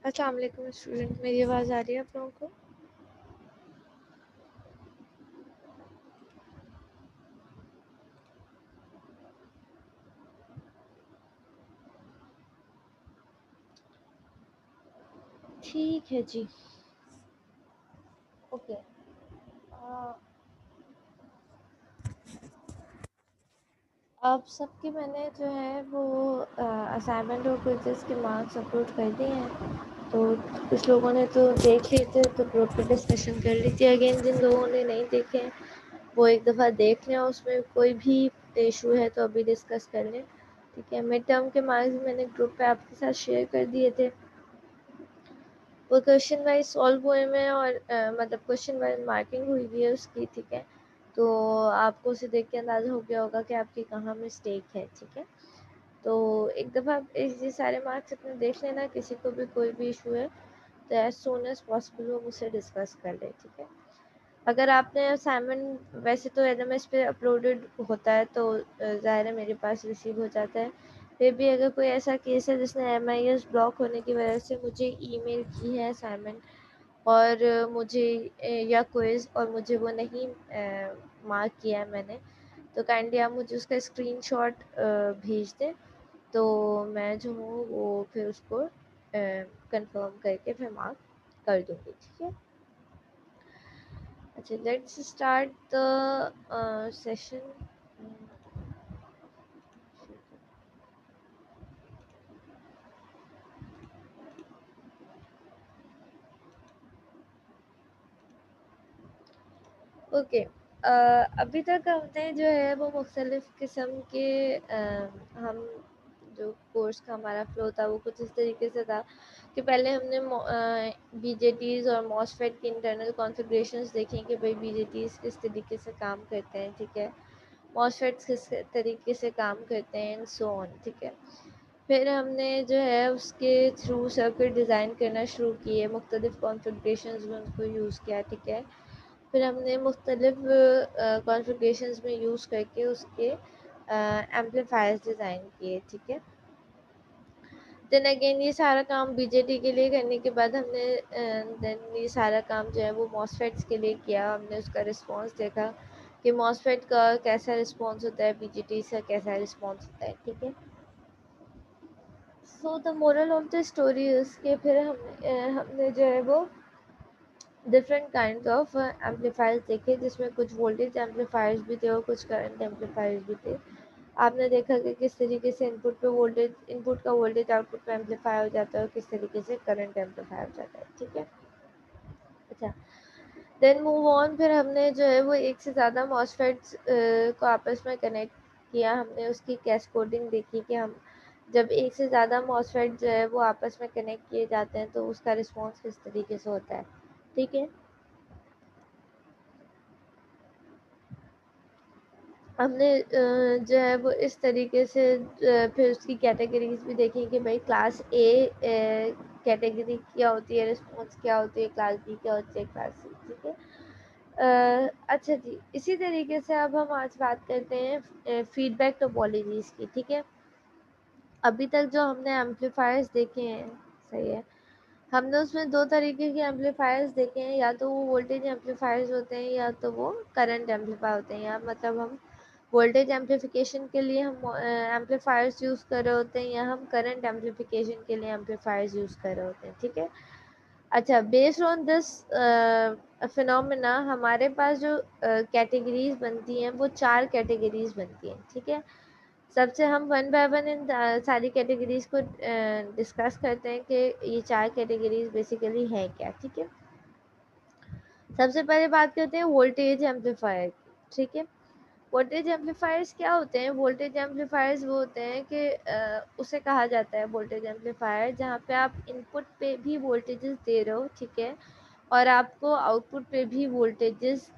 अस्सलाम वालेकुम स्टूडेंट, मेरी आवाज़ आ रही है आप लोगों को? ठीक है जी। ओके। आप सबके मैंने जो है वो असाइनमेंट और क्विज़ेस के मार्क्स अपलोड कर दिए हैं। तो कुछ लोगों ने तो देख लिए थे तो ग्रुप पे डिस्कशन कर ली थी। अगेन जिन लोगों ने नहीं देखे हैं वो एक दफ़ा देख लें, उसमें कोई भी इशू है तो अभी डिस्कस कर लें। ठीक है, मिड टर्म के मार्क्स मैंने ग्रुप पे आपके साथ शेयर कर दिए थे। वो क्वेश्चन वाइज सॉल्व हुए हैं और मतलब क्वेश्चन वाइज मार्किंग हुई हुई है उसकी। ठीक है, तो आपको उसे देख के अंदाज़ा हो गया होगा कि आपकी कहाँ मिस्टेक है। ठीक है, तो एक दफ़ा ये सारे मार्क्स अपने देख लेना। किसी को भी कोई भी इशू है तो एज सून एज पॉसिबल वो मुझसे डिस्कस कर ले। ठीक है, अगर आपने असाइनमेंट वैसे तो एलएमएस पे अपलोडेड होता है तो ज़ाहिर है मेरे पास रिसीव हो जाता है। फिर भी अगर कोई ऐसा केस है जिसने एमआईएस ब्लॉक होने की वजह से मुझे ईमेल की है असाइनमेंट और मुझे या क्विज़ और मुझे वो नहीं मार्क किया है मैंने, तो काइंडली आप मुझे उसका स्क्रीनशॉट भेज दें तो मैं जो हूँ वो फिर उसको कंफर्म करके फिर मार्क कर दूँगी। ठीक है, अच्छा let's start the session. Okay, अभी तक हमने जो है वो मुख्तलिफ़ किस्म के हम जो कोर्स का हमारा फ़्लो था वो कुछ इस तरीके से था कि पहले हमने बीजेटीज़ और मॉसफेट की इंटरनल कॉन्फ़िगरेशंस देखी कि भाई बीजेटीज़ किस तरीके से काम करते हैं। ठीक है, मॉसफेट्स किस तरीके से काम करते हैं एंड सो ऑन। ठीक है, फिर हमने जो है उसके थ्रू सर्किट डिज़ाइन करना शुरू किए, मुख्तलिफ़ कॉन्फ़िगरेशंस में उनको यूज़ किया। ठीक है, फिर हमने मुख्तलिफ़ कॉन्फ़िगरेशंस में यूज़ करके उसके एम्पलीफायर्स डिज़ाइन किए। ठीक है, देन अगेन ये सारा काम बीजेटी के लिए करने के बाद हमने देन ये सारा काम जो है वो मॉसफेट्स के लिए किया। हमने उसका रिस्पॉन्स देखा कि मॉसफेट का कैसा रिस्पॉन्स होता है, बीजेटी का कैसा रिस्पॉन्स होता है। ठीक है, so the moral of the story is कि फिर हमने जो है वो डिफरेंट काइंड ऑफ एम्पलीफायर्स देखे जिसमें कुछ वोल्टेज एम्पलीफायर्स भी थे और कुछ करंट एम्पलीफायर्स भी थे। आपने देखा कि किस तरीके से इनपुट का वोल्टेज आउटपुट में एम्पलीफाई हो जाता है और किस तरीके से करंट एम्पलीफाई हो जाता है। ठीक है, अच्छा देन मूव ऑन। फिर हमने जो है वो एक से ज़्यादा मॉसफेट्स को आपस में कनेक्ट किया। हमने उसकी कैस्कोडिंग देखी कि हम जब एक से ज़्यादा मॉसफेट जो है वो आपस में कनेक्ट किए जाते हैं तो उसका रिस्पॉन्स किस तरीके से होता है। ठीक है, हमने जो है वो इस तरीके से फिर उसकी कैटेगरीज भी देखी कि भाई क्लास ए कैटेगरी क्या होती है, रिस्पॉन्स क्या होती है, क्लास बी क्या होती है, क्लास सी। ठीक है, अच्छा जी, इसी तरीके से अब हम आज बात करते हैं फीडबैक टोपोलॉजीज़ की। ठीक है, अभी तक जो हमने एम्पलीफायर्स देखे हैं, सही है, हमने उसमें दो तरीके के एम्पलीफायर्स देखे हैं, या तो वो वोल्टेज एम्पलीफायर्स होते हैं या तो वो करंट एम्पलीफायर होते हैं। या मतलब हम वोल्टेज एम्पलीफिकेशन के लिए हम एम्पलीफायर्स यूज़ कर रहे होते हैं या हम करंट एम्पलीफिकेशन के लिए एम्पलीफायर्स यूज़ कर रहे होते हैं। ठीक है, अच्छा बेस्ड ऑन दिस फिनोमेना हमारे पास जो कैटेगरीज बनती हैं वो चार कैटेगरीज बनती हैं। ठीक है, सबसे हम वन बाय वन इन सारी कैटेगरीज को डिस्कस करते हैं कि ये चार कैटेगरीज बेसिकली हैं क्या। ठीक है, सबसे पहले बात करते हैं वोल्टेज एम्पलीफायर की। ठीक है, वोल्टेज एम्पलीफायर्स क्या होते हैं? वोल्टेज एम्पलीफायर्स वो होते हैं कि उसे कहा जाता है वोल्टेज एम्पलीफायर जहाँ पे आप इनपुट पे भी वोल्टेजेस दे रहे हो। ठीक है, और आपको आउटपुट पे भी वोल्टेजेस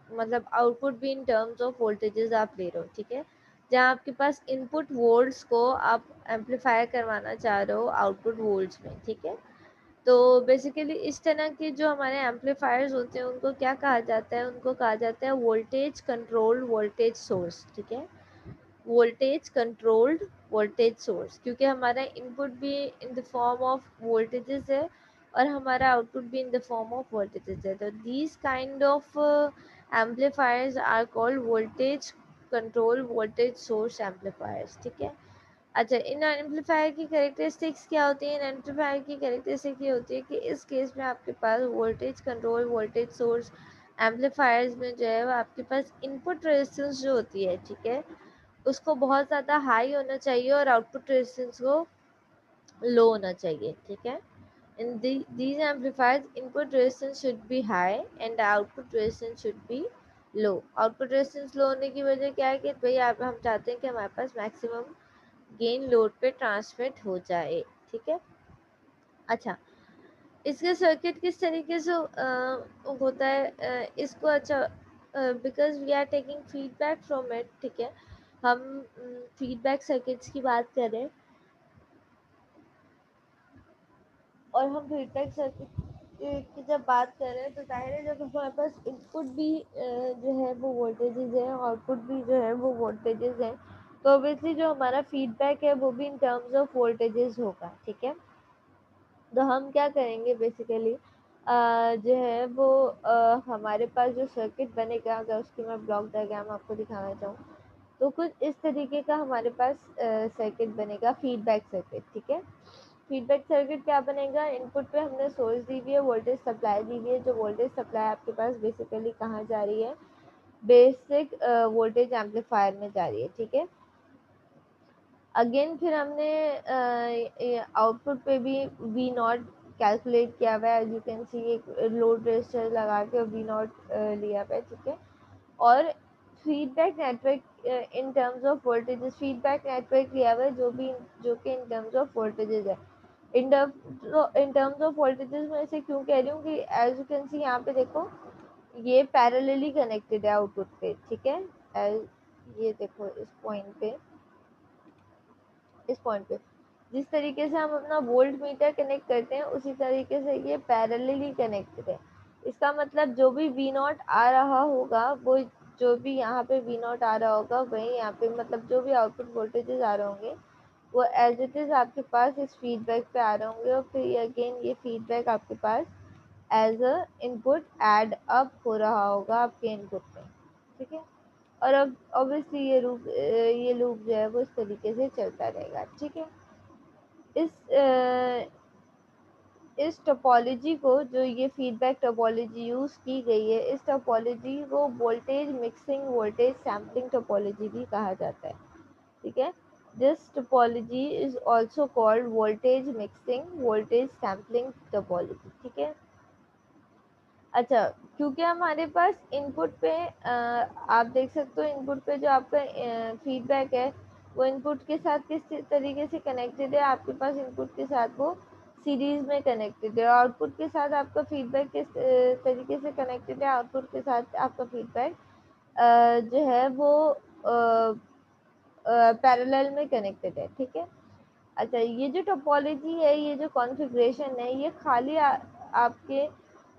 मतलब आउटपुट भी इन टर्म्स ऑफ वोल्टेजेस आप ले रहे हो। ठीक है, जहाँ आपके पास इनपुट वोल्ट्स को आप एम्पलीफायर करवाना चाह रहे हो आउटपुट वोल्ट्स में। ठीक है, तो बेसिकली इस तरह के जो हमारे एम्पलीफायर्स होते हैं उनको क्या कहा जाता है? उनको कहा जाता है वोल्टेज कंट्रोल वोल्टेज सोर्स। ठीक है, वोल्टेज कंट्रोल्ड वोल्टेज सोर्स, क्योंकि हमारा इनपुट भी in the form of voltages है और हमारा आउटपुट भी in the form of voltages है। तो these kind of amplifiers are called voltage control voltage source amplifiers, ठीक है। अच्छा, इन एम्पलीफायर की कैरेक्टरिस्टिक्स क्या होती है? इन एम्पलीफायर की कैरेक्टरिस्टिक ये होती है कि इस केस में आपके पास voltage control voltage source amplifiers में जो है वो आपके पास इनपुट रेजिस्टेंस जो होती है, ठीक है, उसको बहुत ज़्यादा हाई होना चाहिए और आउटपुट रेजिस्टेंस को लो होना चाहिए, ठीक है। In these amplifiers, input resistance should be high and the output resistance should be low. Output resistance लो होने की वजह क्या है कि भाई आप हम चाहते हैं कि हमारे पास मैक्सिमम गेन लोड पे ट्रांसमिट हो जाए, ठीक है। अच्छा, इसका सर्किट किस तरीके से होता है इसको? अच्छा, because we are taking feedback from it, ठीक है, हम फीडबैक सर्किट्स की बात करें और हम फीडबैक सर्किट की जब बात कर रहे हैं तो जाहिर है जब हमारे पास इनपुट भी जो है वो वोल्टेजेस है, आउटपुट भी जो है वो वोल्टेजेस है, तो ऑब्वियसली जो हमारा फीडबैक है वो भी इन टर्म्स ऑफ वोल्टेजेस होगा, ठीक है। तो हम क्या करेंगे बेसिकली जो है वो हमारे पास जो सर्किट बनेगा, अगर उसकी मैं ब्लॉक डायग्राम आपको दिखाना चाहूँ तो कुछ इस तरीके का हमारे पास सर्किट बनेगा, फीडबैक सर्किट, ठीक है। फीडबैक सर्किट क्या बनेगा? इनपुट पे हमने सोर्स दी हुई है, वोल्टेज सप्लाई दी हुई है, जो वोल्टेज सप्लाई आपके पास बेसिकली कहाँ जा रही है? बेसिक वोल्टेज एम्पलीफायर में जा रही है, ठीक है। अगेन फिर हमने आउटपुट पे भी वी नॉट कैलकुलेट किया हुआ है, एज यू कैन सी एक लोड रेजिस्टर लगा के वी नॉट लिया हुआ है, ठीक है। और feedback network in terms of voltages, feedback network लिया हुआ है जो कि इन टर्म्स ऑफ वोल्टेजेस है। इन टर्म्स ऑफ वोल्टेजेस में ऐसे क्यों कह रही हूँ कि एज यू कैन सी यहाँ पे देखो ये पैरेलली कनेक्टेड है आउटपुट पे, ठीक है। ये देखो इस पॉइंट पे जिस तरीके से हम अपना वोल्ट मीटर कनेक्ट करते हैं उसी तरीके से ये पैरेलली कनेक्टेड है। इसका मतलब जो भी वी नॉट आ रहा होगा वो, जो भी यहाँ पे वी नॉट आ रहा होगा वही यहाँ पे, मतलब जो भी आउटपुट वोल्टेजेस आ रहे होंगे वो एज इट इज़ आपके पास इस फीडबैक पे आ रहे होंगे और फिर अगेन ये फीडबैक आपके पास as a input add up हो रहा होगा आपके इनपुट में, ठीक है। और अब ऑब्वियसली ये लूप जो है वो इस तरीके से चलता रहेगा, ठीक है। इस इस टोपोलॉजी को, जो ये फीडबैक टोपोलॉजी यूज़ की गई है, इस टोपोलॉजी को voltage mixing voltage sampling topology भी कहा जाता है, ठीक है। This topology is also called voltage mixing voltage sampling topology, ठीक है। अच्छा, क्योंकि हमारे पास इनपुट पे आप देख सकते हो इनपुट पे जो आपका फीडबैक है वो इनपुट के साथ किस तरीके से कनेक्टेड है? आपके पास इनपुट के साथ वो सीरीज में कनेक्टेड है। आउटपुट के साथ आपका फीडबैक किस तरीके से कनेक्टेड है? आउटपुट के साथ आपका फीडबैक जो है वो पैरेलल में कनेक्टेड है, ठीक है। अच्छा, ये जो टोपोलॉजी है, ये जो कॉन्फ़िगरेशन है, ये खाली आपके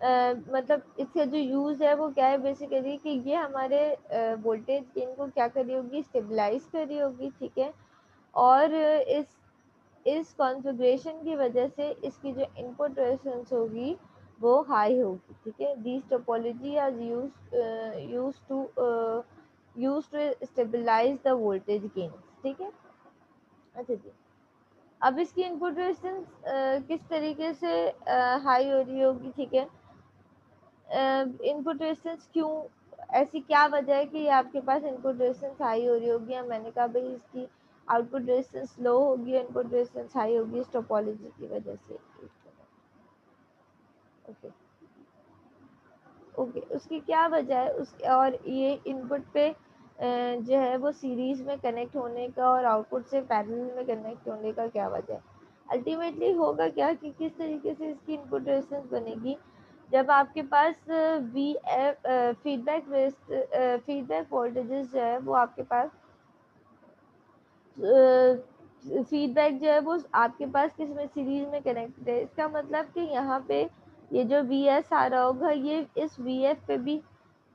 मतलब इसका जो यूज़ है वो क्या है बेसिकली कि ये हमारे वोल्टेज गेन को क्या कर रही होगी? स्टेबलाइज कर रही होगी, ठीक है। और इस कॉन्फ़िगरेशन की वजह से इसकी जो इनपुट रेजिस्टेंस होगी वो हाई होगी, ठीक है। This topology are used to stabilize the voltage gain, ठीक है। अच्छा जी, अब इसकी इनपुट रेजिस्टेंस किस तरीके से हाई हो रही होगी, ठीक है। इनपुट रेजिस्टेंस क्यों, ऐसी क्या वजह है कि आपके पास इनपुट रेजिस्टेंस हाई हो रही होगी? मैंने कहा भाई इसकी आउटपुट रेजिस्टेंस लो होगी, इनपुट रेजिस्टेंस हाई होगी इस टोपोलॉजी की वजह से। ओके ओके, उसकी क्या वजह है? उस और ये इनपुट पे जो है वो सीरीज में कनेक्ट होने का और आउटपुट से पैरेलल में कनेक्ट होने का क्या वजह है? अल्टीमेटली होगा क्या कि किस तरीके से इसकी इनपुट रेजिस्टेंस बनेगी? जब आपके पास वी एफ फीडबैक वोल्टेजेस जो है वो आपके पास फीडबैक जो है वो आपके पास किस में सीरीज में कनेक्टेड है। इसका मतलब कि यहाँ पे ये जो वी एस आ रहा होगा ये इस वी एफ पे भी,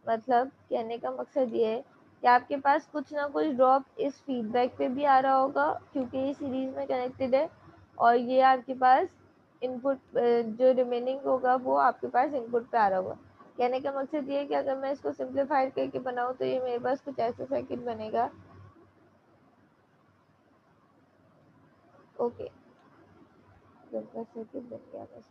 मतलब कहने का मकसद ये है कि आपके पास कुछ ना कुछ ड्रॉप इस फीडबैक पे भी आ रहा होगा क्योंकि ये सीरीज में कनेक्टेड है, और ये आपके पास इनपुट जो रिमेनिंग होगा वो आपके पास इनपुट पे आ रहा होगा। कहने का मकसद ये है कि अगर मैं इसको सिंप्लीफाइड करके बनाऊँ तो ये मेरे पास कुछ ऐसा सर्किट बनेगा। ओके, सर्किट बन गया बस।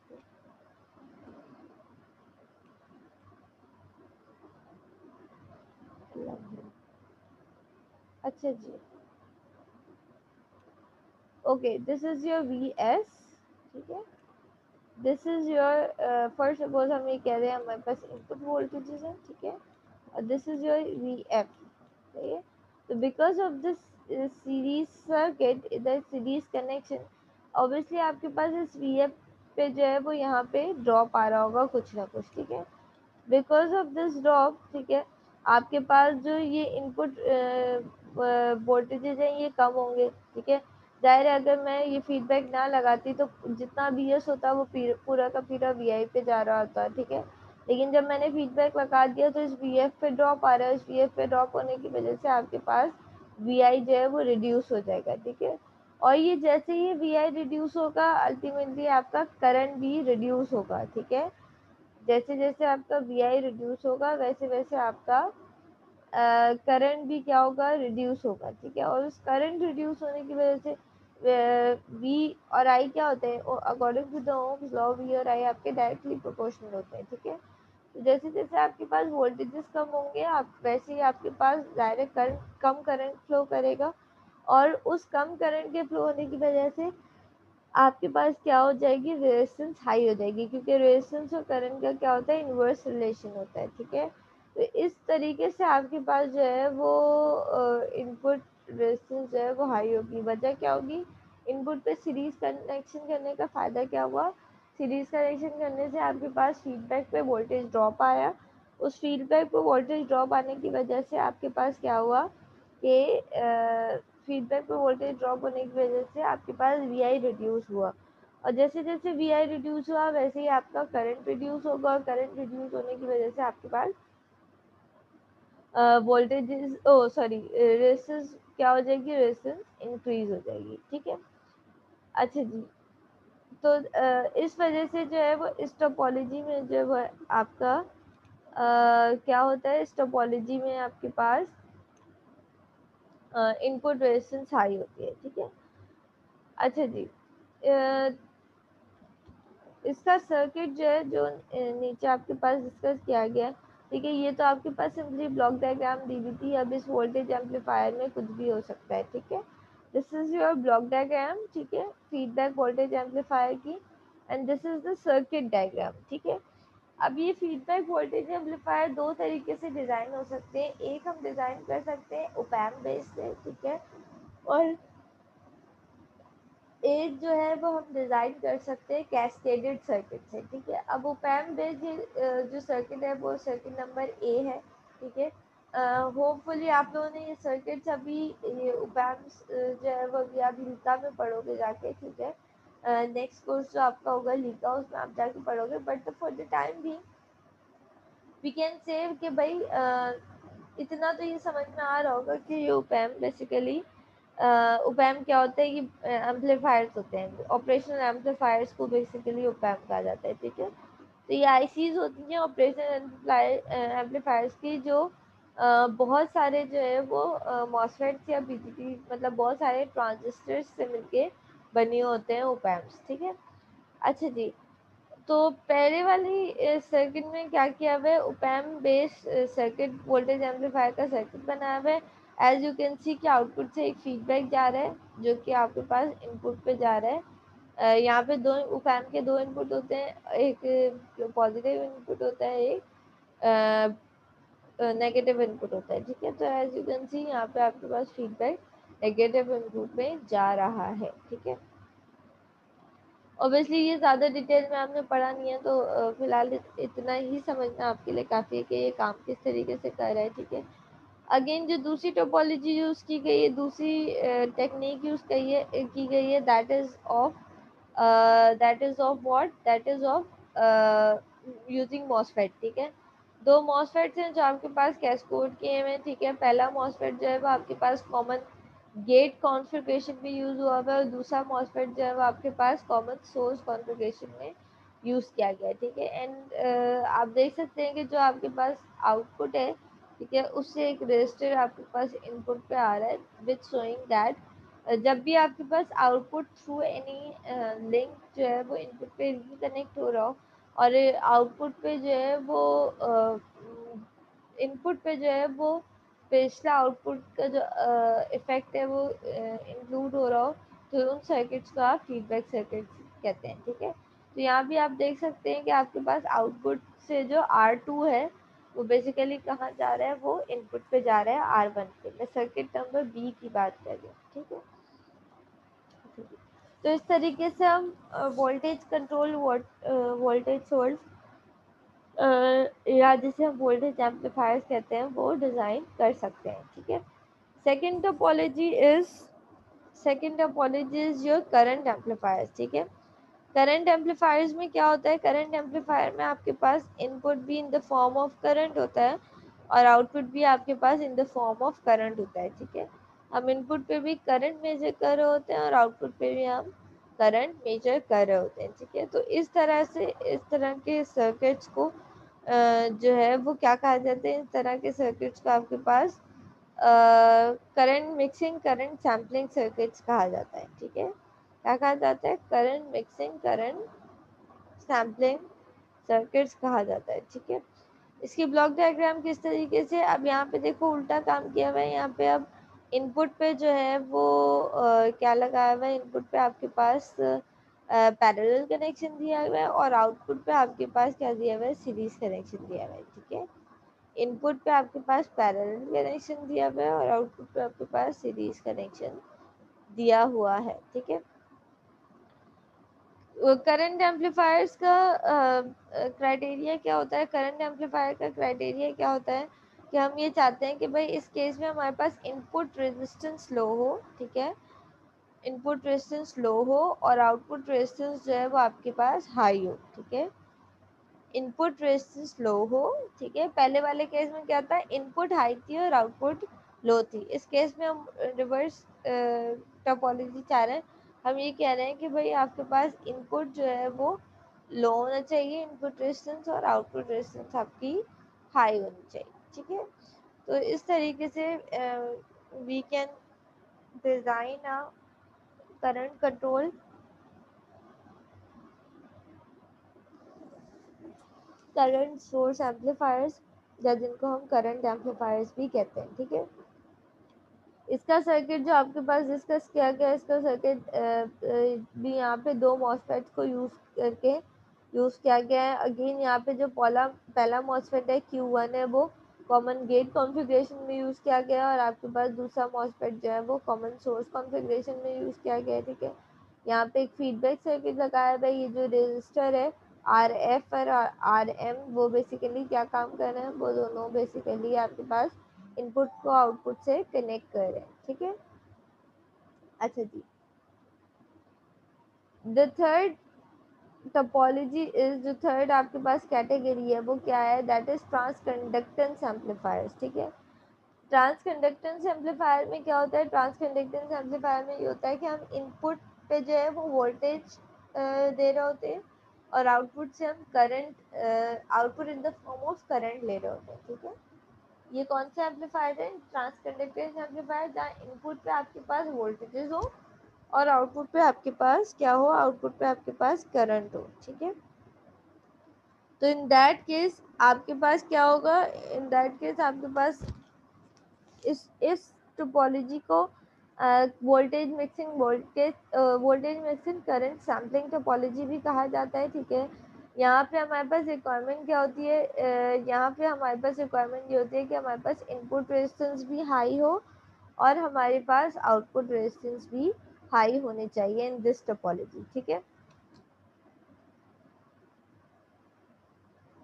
अच्छा जी, okay, this is your V S, ठीक है। This is your first suppose हम ये कह रहे हैं हमारे पास इनपुट वोल्टेजेस हैं, ठीक है, और this is your V F, ठीक है। तो because of this series circuit, इधर सीरीज कनेक्शन, ऑब्वियसली आपके पास इस वी एफ पे जो है वो यहाँ पे ड्रॉप आ रहा होगा कुछ ना कुछ, ठीक है। बिकॉज ऑफ दिस ड्रॉप, ठीक है, आपके पास जो ये इनपुट वोल्टेजेस हैं ये कम होंगे, ठीक है। जाहिर है अगर मैं ये फीडबैक ना लगाती तो जितना बी एस होता वो पूरा का पूरा वी आई पे जा रहा होता, ठीक है। लेकिन जब मैंने फीडबैक लगा दिया तो इस वी एफ पे ड्रॉप आ रहा है, इस वी एफ पे ड्रॉप होने की वजह से आपके पास वी आई जो है वो रिड्यूस हो जाएगा, ठीक है। और ये जैसे ही वी आई रिड्यूस होगा अल्टीमेटली आपका करंट भी रिड्यूस होगा, ठीक है। जैसे जैसे आपका वी आई रिड्यूस होगा वैसे वैसे आपका करंट भी क्या होगा, रिड्यूस होगा, ठीक है। और उस करंट रिड्यूस होने की वजह से वी और आई क्या होते हैं, according to the Ohm's law V और आई आपके डायरेक्टली प्रोपोर्शनल होते हैं, ठीक है। तो जैसे जैसे आपके पास वोल्टेजेस कम होंगे आप वैसे ही आपके पास डायरेक्ट करंट कम करंट फ्लो करेगा, और उस कम करंट के फ्लो होने की वजह से आपके पास क्या हो जाएगी, रेजिस्टेंस हाई हो जाएगी, क्योंकि रेजिस्टेंस और करंट का क्या होता है, इनवर्स रिलेशन होता है, ठीक है। तो इस तरीके से आपके पास जो है वो इनपुट रेजिस्टेंस जो है वो हाई होगी। वजह क्या होगी, इनपुट पे सीरीज कनेक्शन करने का फ़ायदा क्या हुआ, सीरीज कनेक्शन करने से आपके पास फीडबैक पे वोल्टेज ड्रॉप आया। उस फीडबैक पे वोल्टेज ड्रॉप आने की वजह से आपके पास क्या हुआ कि फीडबैक पे वोल्टेज ड्रॉप होने की वजह से आपके पास वी आई रिड्यूस हुआ, और जैसे जैसे वी आई रिड्यूस हुआ वैसे ही आपका करंट रिड्यूस होगा, और करंट रिड्यूस होने की वजह से आपके पास वोल्टेज ओ सॉरी रेजिस्टेंस क्या हो जाएगी, रेजिस्टेंस इंक्रीज हो जाएगी, ठीक है। अच्छा जी, तो इस वजह से जो है वो इस टोपोलॉजी में जो है वो आपका क्या होता है, इस टोपोलॉजी में आपके पास इनपुट रेजिस्टेंस हाई होती है, ठीक है। अच्छा जी, इसका सर्किट जो है जो नीचे आपके पास डिस्कस किया गया, ठीक है। ये तो आपके पास सिंपली ब्लॉक डायग्राम दी हुई थी, अब इस वोल्टेज एम्पलीफायर में कुछ भी हो सकता है, ठीक है। This is your block diagram, ठीक है, फीडबैक वोल्टेज एम्पलीफायर की, and this is the circuit diagram, ठीक है। अब ये फीडबैक वोल्टेज एम्पलीफायर दो तरीके से डिज़ाइन हो सकते हैं। एक हम डिज़ाइन कर सकते हैं ओपैम्प बेस्ड से, ठीक है, और एक जो है वो हम डिज़ाइन कर सकते हैं कैस्केडेड सर्किट से, ठीक है। अब ओपैम्प बेस्ड जो सर्किट है वो सर्किट नंबर ए है, ठीक है। होपफुली आप लोगों ने ये सर्किट्स अभी ये ओपैम्प्स जो है वो अभी आप लीका में पढ़ोगे जाके, ठीक है। नेक्स्ट कोर्स जो आपका होगा लीका उसमें आप जाके पढ़ोगे, बट फॉर द टाइम भी वी कैन से कि भाई इतना तो ये समझ में आ रहा होगा कि ये ओपैम्प बेसिकली ओपैम्प क्या होता है कि एम्पलीफायर्स होते हैं, ऑपरेशनल एम्पलीफायर्स को बेसिकली ओपैम्प कहा जाता है, ठीक है। तो ये आईसीज होती हैं ऑपरेशनल एम्पलीफायर्स की, जो बहुत सारे जो है वो मॉसफेट्स या बीजीटी मतलब बहुत सारे ट्रांजिस्टर्स से मिलके बने होते हैं ओपैम्प्स, ठीक है। अच्छा जी, तो पहले वाली सर्किट में क्या किया हुआ है, op-amp based circuit voltage amplifier का सर्किट बनाया हुआ है। एज यू कैन सी कि आउटपुट से एक फीडबैक जा रहा है जो कि आपके पास इनपुट पे जा रहा है। यहाँ पे दो ओपैम्प के दो इनपुट होते हैं, एक पॉजिटिव इनपुट होता है, एक नेगेटिव इनपुट होता है, ठीक है। तो एज यू कैन सी यहाँ पे आपके पास फीडबैक नेगेटिव इनपुट में जा रहा है, ठीक है। ऑब्वियसली ये ज़्यादा डिटेल में आपने पढ़ा नहीं है, तो फिलहाल इतना ही समझना आपके लिए काफ़ी है कि ये काम किस तरीके से कर रहा है, ठीक है। अगेन जो दूसरी टोपोलॉजी यूज़ की गई है, दूसरी टेक्निक यूज़ की गई है, that is of what, that is of using MOSFET, ठीक है। दो मॉसफेट्स हैं जो आपके पास कैस्कोड किए हुए हैं, ठीक है। पहला मॉसफेट जो है वो आपके पास कॉमन गेट कॉन्फ़िगरेशन में यूज़ हुआ हुआ है, और दूसरा मॉसफेट जो है वो आपके पास कॉमन सोर्स कॉन्फ़िगरेशन में यूज़ किया गया है, ठीक है। एंड आप देख सकते हैं कि जो आपके पास आउटपुट है, ठीक है, उससे एक रजिस्टर आपके पास इनपुट पे आ रहा है विच शोइंग दैट जब भी आपके पास आउटपुट थ्रू एनी लिंक जो है वो इनपुट पे रिकनेक्ट हो रहा हो, और आउटपुट पे जो है वो इनपुट पे जो है वो पिछला आउटपुट का जो इफेक्ट है वो इंक्लूड हो रहा हो, तो उन सर्किट्स को आप फीडबैक सर्किट्स कहते हैं, ठीक है। तो यहाँ भी आप देख सकते हैं कि आपके पास आउटपुट से जो R2 है वो बेसिकली कहाँ जा रहा है, वो इनपुट पे जा रहा है R1 पे। मैं सर्किट नंबर बी की बात कर रही हूँ, ठीक है। तो इस तरीके से हम वोल्टेज कंट्रोल वोल्टेज सोर्स या जिसे हम वोल्टेज एम्पलीफायर्स कहते हैं वो डिज़ाइन कर सकते हैं, ठीक है। Second topology is your current amplifiers, ठीक है। करंट एम्पलीफायर्स में क्या होता है, करंट एम्पलीफायर में आपके पास इनपुट भी in the form of current होता है और आउटपुट भी आपके पास in the form of current होता है, ठीक है। हम इनपुट पे भी करंट मेजर कर रहे होते हैं और आउटपुट पे भी हम करंट मेजर कर रहे होते हैं, ठीक है। तो इस तरह से इस तरह के सर्किट्स को जो है वो क्या कहा जाता है, इस तरह के सर्किट्स को आपके पास current mixing current sampling circuits कहा जाता है, ठीक है। क्या कहा जाता है, current mixing current sampling circuits कहा जाता है, ठीक है। इसकी ब्लॉक डायग्राम किस तरीके से, अब यहाँ पे देखो उल्टा काम किया हुआ है। यहाँ पे अब इनपुट पे जो है वो क्या लगाया हुआ है, इनपुट पे आपके पास पैरेलल कनेक्शन दिया हुआ है और आउटपुट पे आपके पास क्या दिया हुआ है, सीरीज कनेक्शन दिया हुआ है, ठीक है। इनपुट पे आपके पास पैरेलल कनेक्शन दिया हुआ है और आउटपुट पे आपके पास सीरीज कनेक्शन दिया हुआ है, ठीक है। करंट एम्पलीफायर्स का क्राइटेरिया क्या होता है, करंट एम्पलीफायर का क्राइटेरिया क्या होता है कि हम ये चाहते हैं कि भाई इस केस में हमारे पास इनपुट रेजिस्टेंस लो हो, ठीक है, इनपुट रेजिस्टेंस लो हो और आउटपुट रेजिस्टेंस जो है वो आपके पास हाई हो, ठीक है। इनपुट रेजिस्टेंस लो हो, ठीक है। पहले वाले केस में क्या था, इनपुट हाई थी और आउटपुट लो थी। इस केस में हम रिवर्स टोपोलॉजी चाह रहे हैं। हम ये कह रहे हैं कि भाई आपके पास इनपुट जो है वो लो होना चाहिए, इनपुट रेजिस्टेंस, और आउटपुट रेजिस्टेंस आपकी हाई होनी चाहिए, ठीक है। तो इस तरीके से we can design a current control current source amplifiers, या जिनको हम करंट एम्पलीफायर्स भी कहते हैं, ठीक है। इसका सर्किट जो आपके पास डिस्कस किया गया, इसका सर्किट भी यहाँ पे दो मॉसफेट्स को यूज़ किया गया है। अगेन यहाँ पे जो पहला मॉसफेट है Q1 है वो कॉमन गेट कॉन्फ़िगरेशन में यूज़ किया गया है और आपके पास दूसरा मॉसफेट जो है वो कॉमन सोर्स कॉन्फ़िगरेशन में यूज़ किया गया है, ठीक है। यहाँ पे एक फीडबैक सर्किट लगाया है, ये जो रजिस्टर है RF और RM, वो बेसिकली क्या काम कर रहे हैं, वो दोनों बेसिकली आपके पास इनपुट को आउटपुट से कनेक्ट कर रहे हैं, ठीक है। अच्छा जी, द थर्ड टोपोलॉजी इज, जो थर्ड आपके पास कैटेगरी है वो क्या है, that is transconductance amplifiers, ठीक है। ट्रांस कंडक्टेंस एम्पलीफायर में क्या होता है, ट्रांस कंडक्टेंस एम्पलीफायर में ये होता है कि हम इनपुट पे जो है वो वोल्टेज दे रहे होते हैं और आउटपुट से हम current output in the form of current ले रहे होते हैं, ठीक है। ये कौन सा एम्पलीफायर है, ट्रांस कंडक्टेंस एम्पलीफायर, जहाँ इनपुट पे आपके पास वोल्टेजेस हो और आउटपुट पे आपके पास क्या हो, आउटपुट पे आपके पास करंट हो, ठीक है। तो इन दैट केस आपके पास क्या होगा, इन दैट केस आपके पास इस टोपोलॉजी को voltage mixing current sampling topology भी कहा जाता है, ठीक है। यहाँ पे हमारे पास रिक्वायरमेंट क्या होती है, यहाँ पे हमारे पास रिक्वायरमेंट ये होती है कि हमारे पास इनपुट रेजिस्टेंस भी हाई हो और हमारे पास आउटपुट रेजिस्टेंस भी हाई होने चाहिए इन दिस टोपोलॉजी, ठीक है।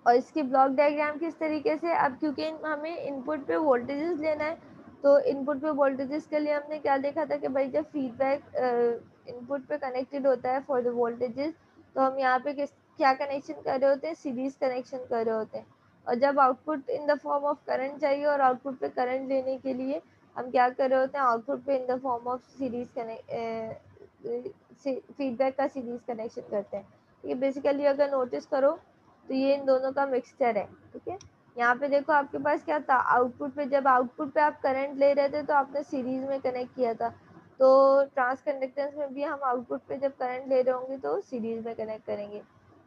और इसकी ब्लॉक डायग्राम किस तरीके से, अब क्योंकि हमें इनपुट पे वोल्टेजेस लेना है, तो इनपुट पे वोल्टेजेस के लिए हमने क्या देखा था कि भाई जब फीडबैक इनपुट पे कनेक्टेड होता है फॉर द वोल्टेजेस, तो हम यहाँ पे क्या कनेक्शन कर रहे होते हैं, सीरीज कनेक्शन कर रहे होते हैं। और जब output in the form of current चाहिए और आउटपुट पे करंट लेने के लिए हम क्या कर रहे होते हैं, आउटपुट पे इन the form of series feedback का सीरीज कनेक्शन करते हैं। ये बेसिकली अगर नोटिस करो तो ये इन दोनों का मिक्सचर है, ठीक है। यहाँ पे देखो आपके पास क्या था, आउटपुट पे जब आउटपुट पे आप करंट ले रहे थे तो आपने सीरीज में कनेक्ट किया था, तो ट्रांस कंडक्टेंस में भी हम आउटपुट पे जब करंट ले रहे होंगे तो सीरीज में कनेक्ट करेंगे।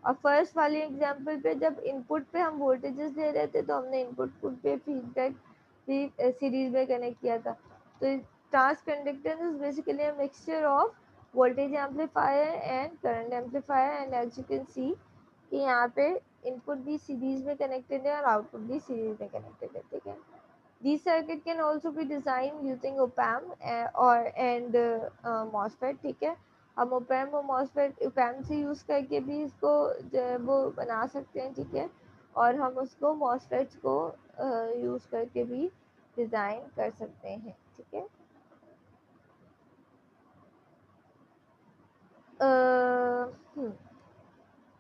और फर्स्ट वाली एग्जांपल पे जब इनपुट पे हम वोल्टेजेस ले रहे थे तो हमने इनपुट पे फीडबैक भी सीरीज में कनेक्ट किया था। तो transconductance is basically a mixture of voltage amplifier and current amplifier, and as you can see कि यहाँ पे इनपुट भी सीरीज में कनेक्टेड है और आउटपुट भी सीरीज में कनेक्टेड है, ठीक है। These circuit can also be designed using op-amp MOSFET, ठीक है। हम op-amp और MOSFET op-amp से यूज़ करके भी इसको जो है वो बना सकते हैं, ठीक है। और हम उसको MOSFET को यूज़ करके भी डिज़ाइन कर सकते हैं, ठीक है।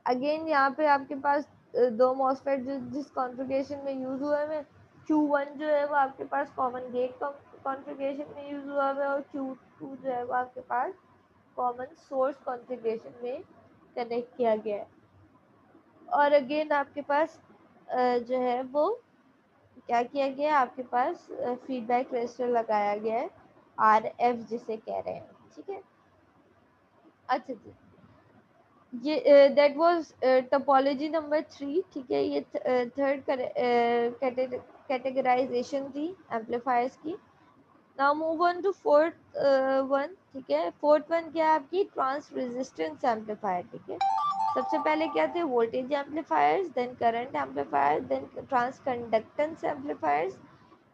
अगेन यहाँ पे आपके पास दो मॉसफेट जिस कॉन्फ़िगरेशन में यूज़ हुए हैं, Q1 जो है वो आपके पास कॉमन गेट कॉन्फ़िगरेशन में यूज़ हुआ है और Q2 जो है वो आपके पास कॉमन सोर्स कॉन्फ़िगरेशन में कनेक्ट किया गया है। और अगेन आपके पास जो है वो क्या किया गया है, आपके पास फीडबैक रेजिस्टर लगाया गया है, RF जिसे कह रहे हैं, ठीक है। अच्छा जी, ये दैट वाज टोपोलॉजी नंबर 3, ठीक है। ये थर्ड कैटेगराइजेशन थी एम्पलीफायर्स की। Now move on to fourth one, ठीक है। फोर्थ वन क्या है आपकी, ट्रांस रेजिस्टेंस एम्पलीफायर, ठीक है। सबसे पहले क्या थे, voltage amplifiers, then current amplifier, then transconductance amplifiers,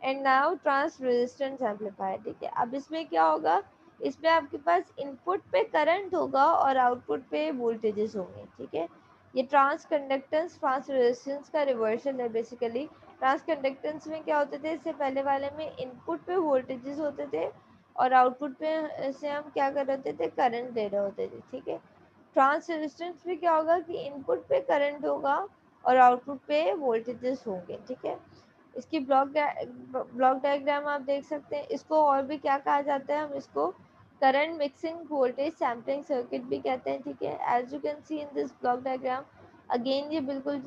and now transresistance amplifier, ठीक है। अब इसमें क्या होगा, इसमें आपके पास इनपुट पे करंट होगा और आउटपुट पे वोल्टेजेस होंगे, ठीक है। ये ट्रांस कंडक्टेंस ट्रांस रेजिस्टेंस का रिवर्सल है बेसिकली। ट्रांस कंडक्टेंस में क्या होते थे, इससे पहले वाले में इनपुट पे वोल्टेजेस होते थे और आउटपुट पे से हम क्या कर रहे होते थे, करंट दे रहे होते थे, ठीक है। ट्रांस रेजिस्टेंस में क्या होगा कि इनपुट पे करंट होगा और आउटपुट पे वोल्टेजेस होंगे, ठीक है। इसकी ब्लॉक डायग्राम आप देख सकते हैं। इसको और भी क्या कहा जाता है, हम इसको current mixing voltage sampling circuit भी कहते हैं, ठीक है। As you can see in this block diagram, again ये बिल्कुल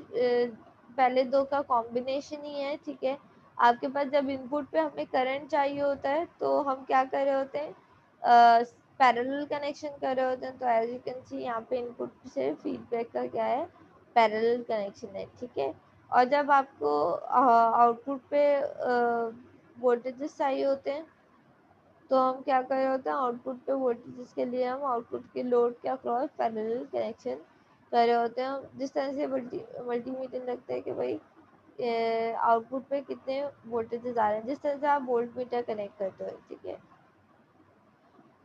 पहले दो का कॉम्बिनेशन ही है, ठीक है। आपके पास जब इनपुट पे हमें करंट चाहिए होता है तो हम क्या कर रहे होते हैं, पैरेलल कनेक्शन कर रहे होते हैं। तो एज यू कैन सी यहाँ पे इनपुट से फीडबैक का क्या है, पैरेलल कनेक्शन है, ठीक है। और जब आपको आउटपुट पे वोल्टेजेस चाहिए होते हैं तो हम क्या कर रहे होते हैं, आउटपुट पे वोल्टेजेस के लिए हम आउटपुट के लोड के अक्रॉस पैरेलल कनेक्शन कर रहे होते हैं। जिस तरह से मल्टीमीटर लगता है कि भाई आउटपुट पे कितने वोल्टेजेस आ रहे हैं, जिस तरह से आप वोल्ट मीटर कनेक्ट करते हो, ठीक है।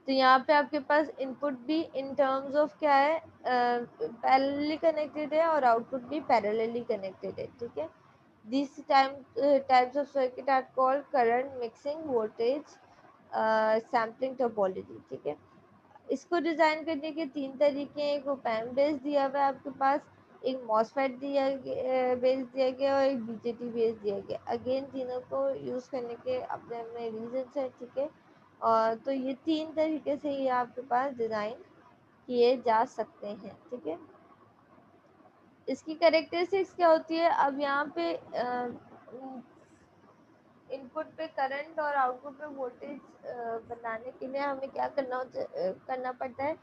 तो यहाँ पे आपके पास इनपुट भी इन टर्म्स ऑफ क्या है, पैरेलली कनेक्टेड है और आउटपुट भी पैरेलली कनेक्टेड है, ठीक है। These types of circuit are called current mixing voltage sampling topology, ठीक है। इसको डिज़ाइन करने के तीन तरीके हैं, एक ओपैम्प बेस दिया हुआ है आपके पास, एक मॉसफेट बेस दिया गया और एक बीजेटी बेस दिया गया। अगेन तीनों को यूज़ करने के अपने अपने रीजंस हैं, ठीक है। और तो ये तीन तरीके से ये आपके पास डिज़ाइन किए जा सकते हैं, ठीक है। इसकी करेक्टरिस्टिक्स क्या होती है, अब यहाँ पे इनपुट पे करंट और आउटपुट पे वोल्टेज बनाने के लिए हमें क्या करना पड़ता है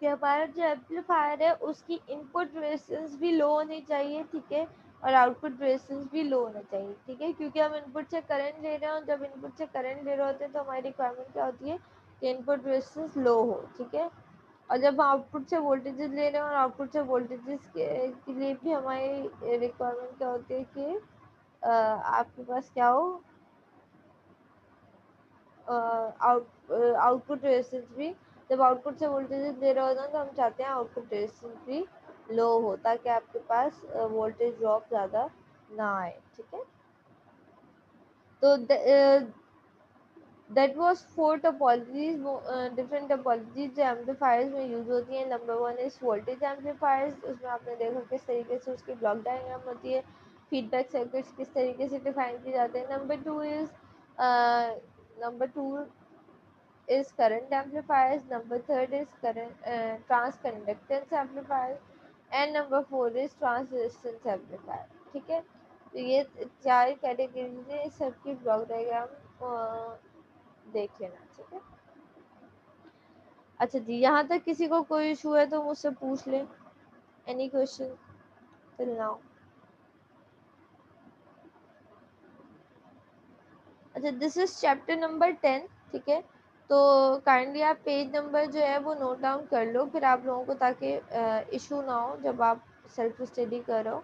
कि हमारा जो एम्पलीफायर है उसकी इनपुट रेजिस्टेंस भी लो होनी चाहिए, ठीक है। और आउटपुट रेजिस्टेंस भी लो होना चाहिए, ठीक है। क्योंकि हम इनपुट से करंट ले रहे हैं और जब इनपुट से करंट ले रहे होते हैं तो हमारी रिक्वायरमेंट क्या होती है कि इनपुट रेजिस्टेंस लो हो, ठीक है। और जब आउटपुट से वोल्टेजेस ले रहे हैं और आउटपुट से वोल्टेजेस के लिए भी हमारी रिक्वायरमेंट क्या होती है कि आपके पास क्या हो, आउटपुट रेजिस्टेंस भी, जब आउटपुट से वोल्टेज दे रहा होता है तो हम चाहते हैं आउटपुट रेजिस्टेंस भी लो हो ताकि आपके पास वोल्टेज ड्रॉप ज़्यादा ना आए, ठीक है। तो that was four topologies, different topologies जो एम्पलीफायर्स में यूज होती हैं। Number one is voltage amplifiers, उसमें आपने देखा किस तरीके से उसकी ब्लॉक डायग्राम होती है। फीडबैक सर्किट्स किस तरीके से डिफाइन किए जाते हैं. Number two is current amplifiers, number third is current transconductance amplifiers, and number four is transresistance amplifier. ठीक है, तो ये चार कैटेगरीज है. इस सबकी ब्लॉक डायग्राम देख लेना. ठीक है, अच्छा जी, यहाँ तक किसी को कोई इशू है तो मुझसे पूछ लें. Any question till now? अच्छा, दिस इज चैप्टर नंबर 10. ठीक है, तो काइंडली आप पेज नंबर जो है वो नोट डाउन कर लो, फिर आप लोगों को ताकि इशू ना हो जब आप सेल्फ स्टडी करो.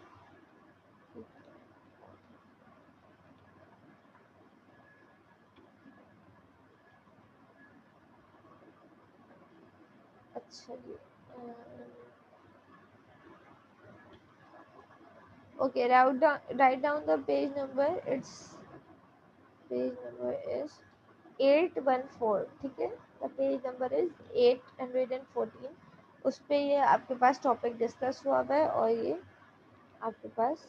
अच्छा जी, okay, write down the page number. It's page number is 814. ठीक है, द पेज नंबर इज 814. उस पे ये आपके पास टॉपिक डिस्कस हुआ है और ये आपके पास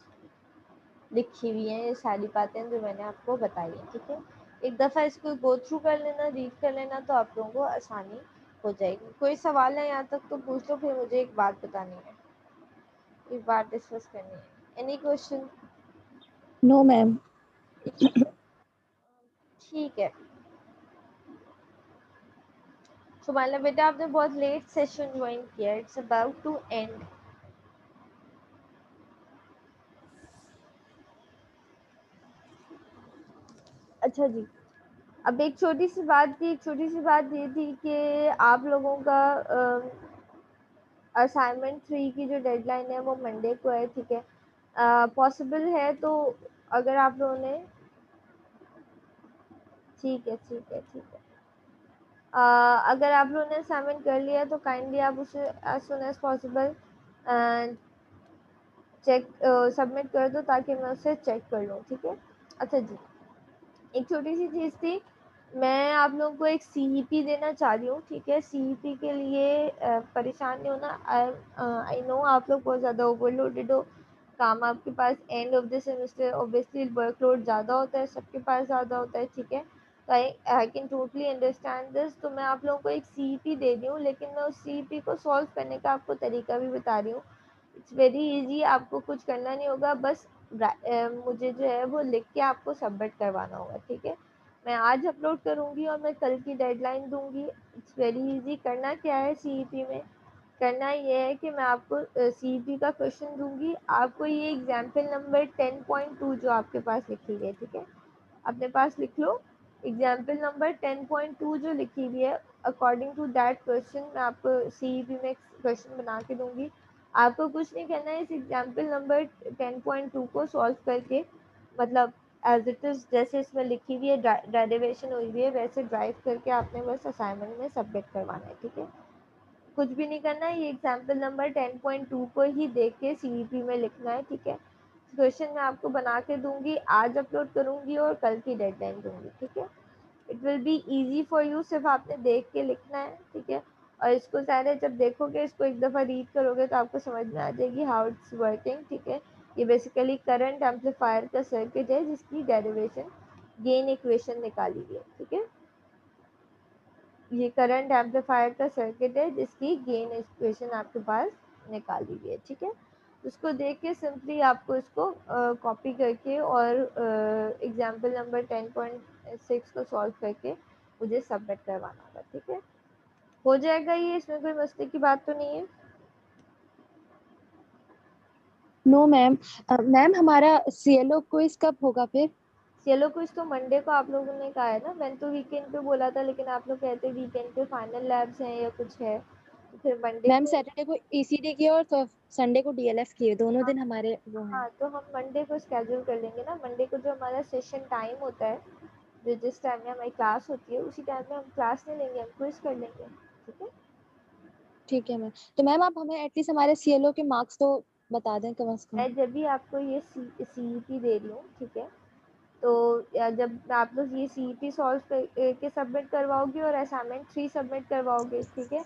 लिखी हुई हैं ये सारी बातें जो मैंने आपको बताई है. ठीक है, एक दफ़ा इसको गो थ्रू कर लेना, रीड कर लेना, तो आप लोगों को आसानी हो जाएगी. कोई सवाल है यहाँ तक तो पूछ लो, फिर मुझे एक बात बतानी है, एक बात डिस्कस करनी है. Any question? No ma'am. ठीक है, सुमाइला बेटा आपने बहुत लेट सेशन ज्वाइन किया. It's about to end. अच्छा जी, अब एक छोटी सी बात ये थी कि आप लोगों का असाइनमेंट 3 की जो डेडलाइन है वो मंडे को है. ठीक है, पॉसिबल है तो अगर आप लोगों ने, ठीक है, अगर आप लोगों ने असाइनमेंट कर लिया तो काइंडली आप उसे as soon as possible check submit कर दो ताकि मैं उसे चेक कर लूँ. ठीक है, अच्छा जी, एक छोटी सी चीज़ थी, मैं आप लोगों को एक सीईपी देना चाह रही हूँ. ठीक है, सीईपी के लिए परेशान नहीं होना. आई नो आप लोग बहुत ज़्यादा ओवरलोडेड हो, काम आपके पास end of the semester obviously workload ज़्यादा होता है, सबके पास ज़्यादा होता है. ठीक है, तो I can totally understand this. तो मैं आप लोगों को एक सीईपी दे रही हूँ, लेकिन मैं उस सीईपी को सॉल्व करने का आपको तरीका भी बता रही हूँ. इट्स वेरी ईजी, आपको कुछ करना नहीं होगा, बस मुझे जो है वो लिख के आपको सबमिट करवाना होगा. ठीक है, मैं आज अपलोड करूँगी और मैं कल की डेडलाइन दूँगी. It's very easy. करना क्या है सीईपी में, करना ये है कि मैं आपको सीईपी का क्वेश्चन दूँगी, आपको ये एग्जाम्पल नंबर 10.2 जो आपके पास लिखी गई, ठीक है, अपने पास लिख लो. एग्जाम्पल नंबर 10.2 जो लिखी हुई है, अकॉर्डिंग टू दैट क्वेश्चन मैं आपको सीईपी में क्वेश्चन बना के दूँगी. आपको कुछ नहीं करना है, इस एग्जाम्पल नंबर 10.2 को सॉल्व करके, मतलब एज इट इज़ जैसे इसमें लिखी हुई है, डेरिवेशन हुई हुई है, वैसे ड्राइव करके आपने बस असाइनमेंट में सबमिट करवाना है. ठीक है, कुछ भी नहीं करना है, ये एग्जाम्पल नंबर 10.2 को ही देख के सीईपी में लिखना है. ठीक है, क्वेश्चन मैं आपको बना के दूंगी, आज अपलोड करूंगी और कल की डेडलाइन दूंगी. ठीक है, it will be easy for you, सिर्फ आपने देख के लिखना है. ठीक है, और इसको सारे जब देखोगे, इसको एक दफ़ा रीड करोगे तो आपको समझ में आ जाएगी हाउ इट्स वर्किंग. ठीक है, ये बेसिकली करंट एम्पलीफायर का सर्किट है जिसकी डेरिवेशन गेन इक्वेशन निकाली गई है. ठीक है, ये करंट एम्पलीफायर का सर्किट है जिसकी गेन इक्वेशन आपके पास निकाली गई है. ठीक है, उसको देख के सिंपली आपको इसको कॉपी करके और एग्जाम्पल नंबर 10.6 को सॉल्व करके मुझे सबमिट करवाना होगा. ठीक है, हो जाएगा ये, इसमें कोई मसले की बात तो नहीं है. No ma'am. मैम हमारा सीएलओ क्विज कब होगा फिर? चलो, कुछ तो मंडे को आप लोगों ने कहा है ना, मैंने तो वीकेंड पे बोला था, लेकिन आप लोग कहते हैं वीकेंड पे फाइनल लैब्स हैं या कुछ है, तो फिर मंडे मैम को. सैटरडे को ईसीडी किए और तो संडे को डीएलएफ किए, दोनों हाँ, दिन हमारे वो हैं. हाँ, तो हम मंडे को स्केड्यूल कर लेंगे ना. मंडे को जो हमारा सेशन टाइम होता है, जो जिस टाइम में हमारी क्लास होती है, उसी टाइम में हम क्लास नहीं लेंगे, हम क्विज कर लेंगे. ठीक है, ठीक है मैम. तो मैम आप हमें एटलीस्ट हमारे सीएलओ के मार्क्स तो बता दें कम से कम. मैं जब भी आपको ये सीईपी दे रही हूँ, ठीक है, तो जब आप लोग ये सीईपी सॉल्व करके सबमिट करवाओगे और असाइनमेंट 3 सबमिट करवाओगे, ठीक है,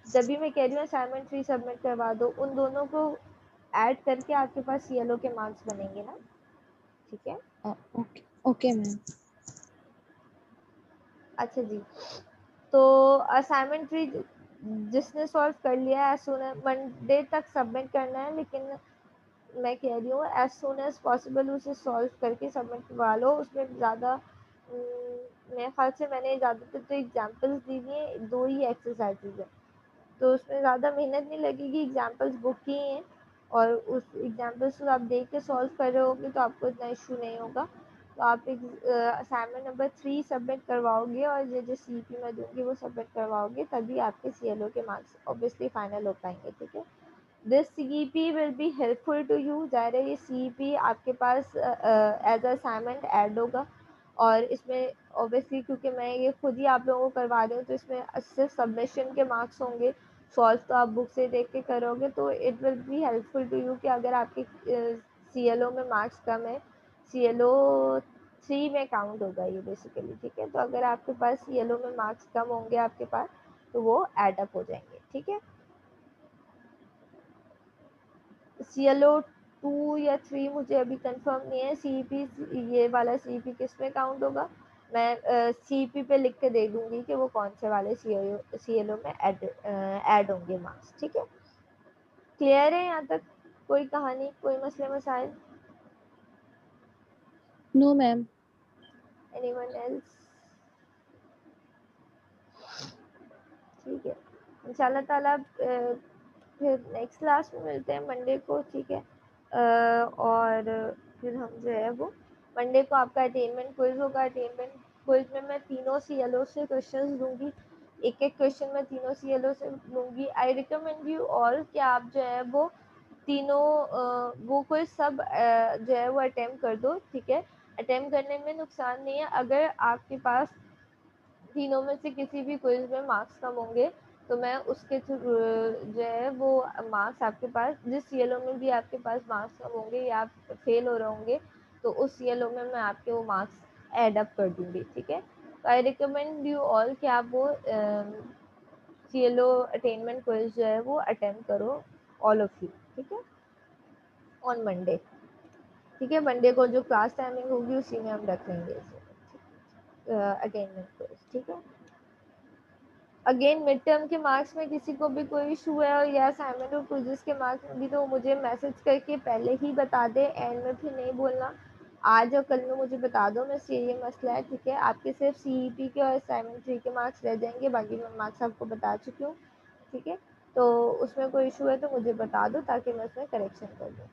जब भी मैं कह रही हूँ असाइनमेंट 3 सबमिट करवा दो, उन दोनों को ऐड करके आपके पास CLO के मार्क्स बनेंगे ना, ठीक है। Okay okay ma'am. अच्छा जी, तो असाइनमेंट 3 जिसने सॉल्व कर लिया है, सुन मंडे तक सबमिट करना है, लेकिन मैं कह रही हूँ एज सुन एज पॉसिबल उसे सॉल्व करके सबमिट करवा लो। उसमें ज़्यादा मेरे ख्याल से मैंने ज़्यादातर तो एग्जाम्पल्स दी हुई हैं, 2 ही एक्सरसाइजेज है, तो उसमें ज़्यादा मेहनत नहीं लगेगी, एग्जाम्पल्स बुक की हैं और उस एग्जाम्पल्स को आप देख के सॉल्व कर रहे होगे तो आपको इतना इशू नहीं होगा। तो आप एक असाइनमेंट नंबर 3 सबमिट करवाओगे और जो CP मैं दूंगी वो सबमिट करवाओगे, तभी आपके CLO के मार्क्स ऑब्वियसली फाइनल हो पाएंगे, ठीक है। This CEP will be helpful to you. ज़ाहिर है ये CEP आपके पास एज असाइनमेंट ऐड होगा, और इसमें ऑब्वियसली क्योंकि मैं ये खुद ही आप लोगों को करवा रही हूँ, तो इसमें सिर्फ सबमिशन के मार्क्स होंगे, सॉल्व तो आप बुक से देख के करोगे, तो it will be helpful to you कि अगर आपके CLO में मार्क्स कम है, CLO 3 में काउंट होगा ये बेसिकली, ठीक है। तो अगर आपके पास CLO में मार्क्स कम होंगे आपके पास, तो वो एडअप हो जाएंगे, ठीक है। CLO 2 या 3 मुझे अभी कंफर्म नहीं है। CEP, ये वाला CEP किस में काउंट होगा, मैं CEP पे लिख के दे दूंगी कि वो कौन से वाले CLO में ऐड होंगे मार्क्स, ठीक है। क्लियर है यहाँ तक, कोई कहानी, कोई मसले मसाइल? No ma'am. Anyone else? ठीक है, इंशाल्लाह ताला फिर नेक्स्ट क्लास में मिलते हैं मंडे को, ठीक है। और फिर हम जो है वो मंडे को आपका अटेनमेंट क्विज होगा। अटेनमेंट क्विज में मैं तीनों CLO से क्वेश्चंस दूंगी, एक एक क्वेश्चन मैं तीनों CLO से दूंगी। आई रिकमेंड यू ऑल कि आप जो है वो तीनों वो क्विज सब जो है वो अटेम्प्ट कर दो, ठीक है। अटेम्प्ट करने में नुकसान नहीं है, अगर आपके पास तीनों में से किसी भी क्विज में मार्क्स कम होंगे तो मैं उसके थ्रू जो है वो मार्क्स आपके पास, जिस CLO में भी आपके पास मार्क्स कम होंगे या आप फेल हो रहे होंगे, तो उस CLO में मैं आपके वो मार्क्स ऐड अप कर दूंगी, ठीक है। तो आई रिकमेंड यू ऑल कि आप वो CLO अटेनमेंट क्विज जो है वो अटेम्प्ट करो, ऑल ऑफ यू, ठीक है, ऑन मंडे, ठीक है। मंडे को जो क्लास टाइमिंग होगी उसी में हम रखेंगे अटेनमेंट क्विज, ठीक है। अगेन मिड टर्म के मार्क्स में किसी को भी कोई इशू है और या असाइनमेंट और क्विज़ेस के मार्क्स में भी, तो मुझे मैसेज करके पहले ही बता दे, एंड में फिर नहीं बोलना। आज और कल में मुझे बता दो, मैं ये मसला है, ठीक है। आपके सिर्फ CEP के और असाइनमेंट 3 के मार्क्स रह जाएंगे, बाकी मैं मार्क्स आपको बता चुकी हूँ, ठीक है। तो उसमें कोई इशू है तो मुझे बता दो ताकि मैं उसमें करेक्शन कर दूँ।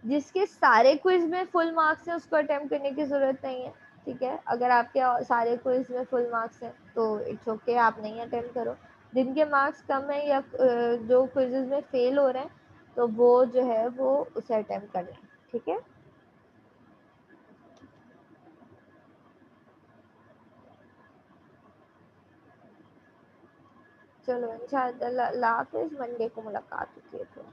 जिसके सारे क्विज में फुल मार्क्स हैं उसको अटेम्प्ट करने की ज़रूरत नहीं है, ठीक है। अगर आपके सारे क्विज में फुल मार्क्स हैं तो इट्स ओके, आप नहीं अटेम्प्ट करो। जिनके मार्क्स कम है या जो क्विजेज में फेल हो रहे हैं, तो वो जो है वो उसे अटेम्प्ट कर लें, ठीक है। चलो इंशाल्लाह, अल्लाह हाफिज़, मंडे को मुलाकात होती है फिर।